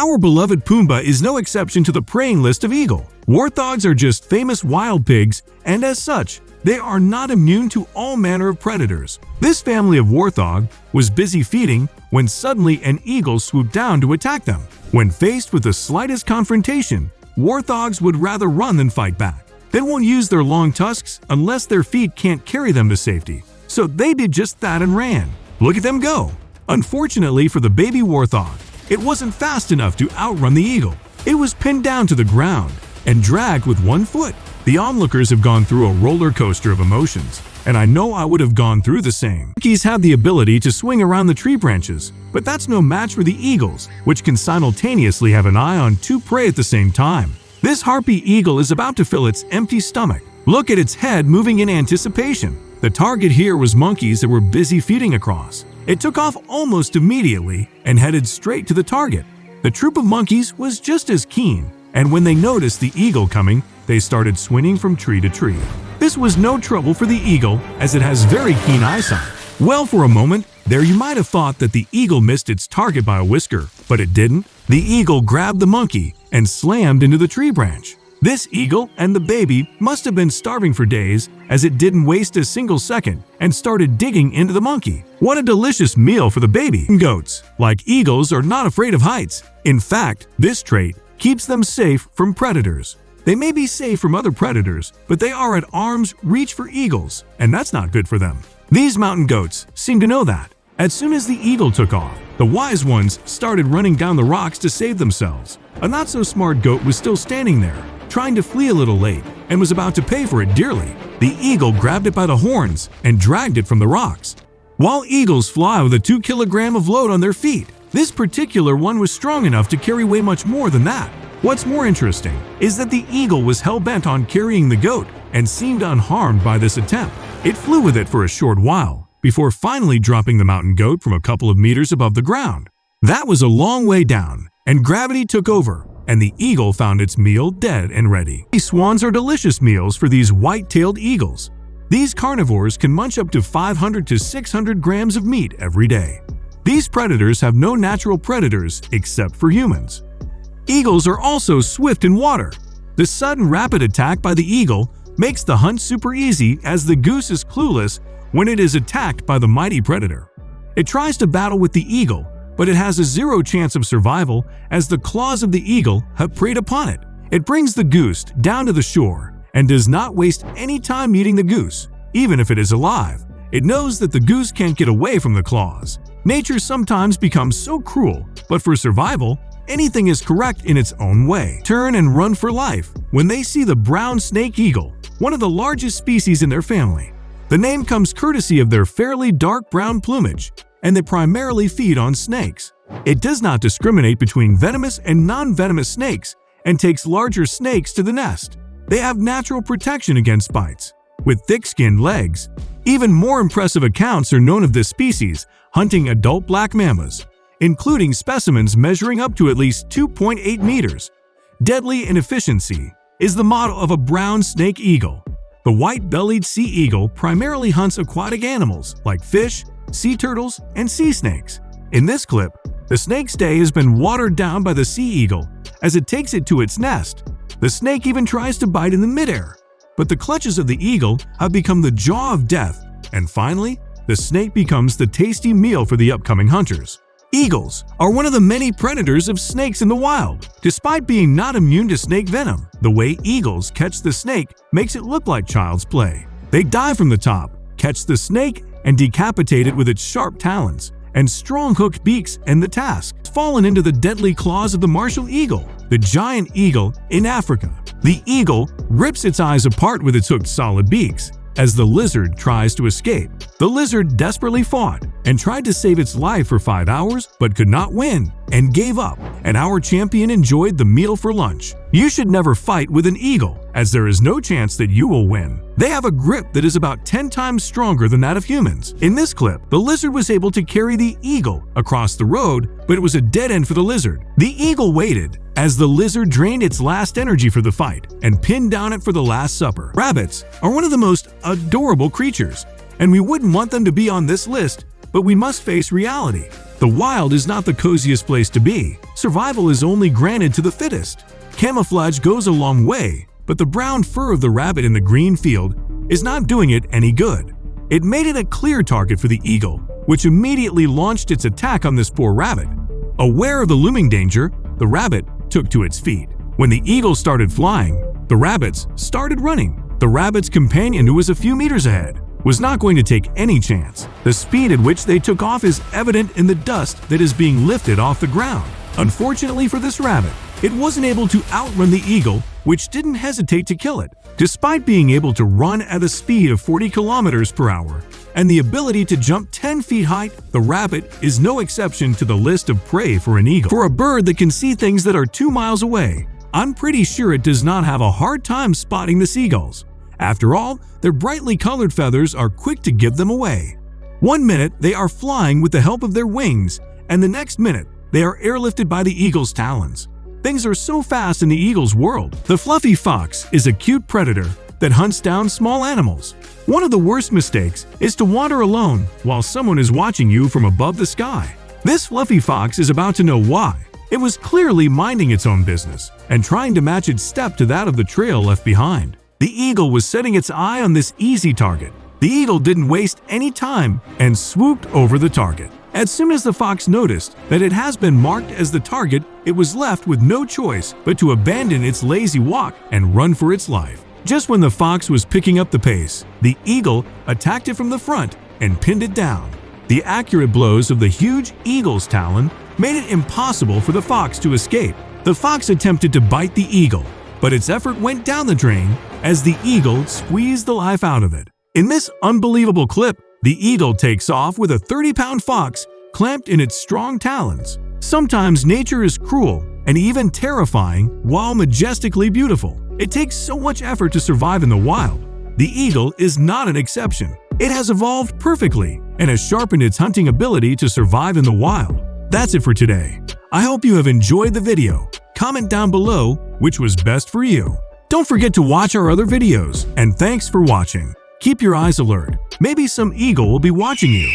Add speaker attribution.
Speaker 1: Our beloved Pumbaa is no exception to the preying list of eagle. Warthogs are just famous wild pigs, and as such, they are not immune to all manner of predators. This family of warthog was busy feeding when suddenly an eagle swooped down to attack them. When faced with the slightest confrontation, warthogs would rather run than fight back. They won't use their long tusks unless their feet can't carry them to safety. So they did just that and ran. Look at them go! Unfortunately for the baby warthog, it wasn't fast enough to outrun the eagle. It was pinned down to the ground and dragged with one foot. The onlookers have gone through a roller coaster of emotions, and I know I would have gone through the same. Monkeys have the ability to swing around the tree branches, but that's no match for the eagles, which can simultaneously have an eye on two prey at the same time. This harpy eagle is about to fill its empty stomach. Look at its head moving in anticipation. The target here was monkeys that were busy feeding across. It took off almost immediately and headed straight to the target. The troop of monkeys was just as keen, and when they noticed the eagle coming, they started swinging from tree to tree. This was no trouble for the eagle, as it has very keen eyesight. Well, for a moment, there you might have thought that the eagle missed its target by a whisker, but it didn't. The eagle grabbed the monkey and slammed into the tree branch. This eagle and the baby must have been starving for days, as it didn't waste a single second and started digging into the monkey. What a delicious meal for the baby! Goats, like eagles, are not afraid of heights. In fact, this trait keeps them safe from predators. They may be safe from other predators, but they are at arm's reach for eagles, and that's not good for them. These mountain goats seem to know that. As soon as the eagle took off, the wise ones started running down the rocks to save themselves. A not-so-smart goat was still standing there, trying to flee a little late, and was about to pay for it dearly. The eagle grabbed it by the horns and dragged it from the rocks. While eagles fly with a 2 kilogram of load on their feet, this particular one was strong enough to carry way much more than that. What's more interesting is that the eagle was hell-bent on carrying the goat and seemed unharmed by this attempt. It flew with it for a short while, before finally dropping the mountain goat from a couple of meters above the ground. That was a long way down, and gravity took over, and the eagle found its meal dead and ready. These swans are delicious meals for these white-tailed eagles. These carnivores can munch up to 500 to 600 grams of meat every day. These predators have no natural predators except for humans. Eagles are also swift in water. The sudden rapid attack by the eagle makes the hunt super easy, as the goose is clueless when it is attacked by the mighty predator. It tries to battle with the eagle, but it has a zero chance of survival, as the claws of the eagle have preyed upon it. It brings the goose down to the shore and does not waste any time eating the goose, even if it is alive. It knows that the goose can't get away from the claws. Nature sometimes becomes so cruel, but for survival, anything is correct in its own way. Turn and run for life when they see the brown snake eagle, one of the largest species in their family. The name comes courtesy of their fairly dark brown plumage, and they primarily feed on snakes. It does not discriminate between venomous and non-venomous snakes and takes larger snakes to the nest. They have natural protection against bites, with thick-skinned legs. Even more impressive accounts are known of this species hunting adult black mambas, including specimens measuring up to at least 2.8 meters. Deadly inefficiency is the motto of a brown snake eagle. The white-bellied sea eagle primarily hunts aquatic animals like fish, sea turtles, and sea snakes. In this clip, the snake's day has been watered down by the sea eagle as it takes it to its nest. The snake even tries to bite in the midair, but the clutches of the eagle have become the jaw of death, and finally, the snake becomes the tasty meal for the upcoming hunters. Eagles are one of the many predators of snakes in the wild. Despite being not immune to snake venom, the way eagles catch the snake makes it look like child's play. They dive from the top, catch the snake, and decapitate it with its sharp talons and strong-hooked beaks, and the task has fallen into the deadly claws of the martial eagle, the giant eagle in Africa. The eagle rips its eyes apart with its hooked solid beaks as the lizard tries to escape. The lizard desperately fought and tried to save its life for 5 hours, but could not win and gave up, and our champion enjoyed the meal for lunch. You should never fight with an eagle, as there is no chance that you will win. They have a grip that is about 10 times stronger than that of humans. In this clip, the lizard was able to carry the eagle across the road, but it was a dead end for the lizard. The eagle waited as the lizard drained its last energy for the fight and pinned down it for the last supper. Rabbits are one of the most adorable creatures, and we wouldn't want them to be on this list, but we must face reality. The wild is not the coziest place to be. Survival is only granted to the fittest. Camouflage goes a long way, but the brown fur of the rabbit in the green field is not doing it any good. It made it a clear target for the eagle, which immediately launched its attack on this poor rabbit. Aware of the looming danger, the rabbit took to its feet. When the eagle started flying, the rabbits started running. The rabbit's companion, who was a few meters ahead, was not going to take any chance. The speed at which they took off is evident in the dust that is being lifted off the ground. Unfortunately for this rabbit, it wasn't able to outrun the eagle, which didn't hesitate to kill it. Despite being able to run at a speed of 40 kilometers per hour and the ability to jump 10 feet high, the rabbit is no exception to the list of prey for an eagle. For a bird that can see things that are 2 miles away, I'm pretty sure it does not have a hard time spotting the seagulls. After all, their brightly colored feathers are quick to give them away. One minute, they are flying with the help of their wings, and the next minute, they are airlifted by the eagle's talons. Things are so fast in the eagle's world. The fluffy fox is a cute predator that hunts down small animals. One of the worst mistakes is to wander alone while someone is watching you from above the sky. This fluffy fox is about to know why. It was clearly minding its own business and trying to match its step to that of the trail left behind. The eagle was setting its eye on this easy target. The eagle didn't waste any time and swooped over the target. As soon as the fox noticed that it has been marked as the target, it was left with no choice but to abandon its lazy walk and run for its life. Just when the fox was picking up the pace, the eagle attacked it from the front and pinned it down. The accurate blows of the huge eagle's talon made it impossible for the fox to escape. The fox attempted to bite the eagle, but its effort went down the drain as the eagle squeezed the life out of it. In this unbelievable clip, the eagle takes off with a 30-pound fox clamped in its strong talons. Sometimes nature is cruel and even terrifying while majestically beautiful. It takes so much effort to survive in the wild. The eagle is not an exception. It has evolved perfectly and has sharpened its hunting ability to survive in the wild. That's it for today. I hope you have enjoyed the video. Comment down below which was best for you. Don't forget to watch our other videos, and thanks for watching. Keep your eyes alert. Maybe some eagle will be watching you.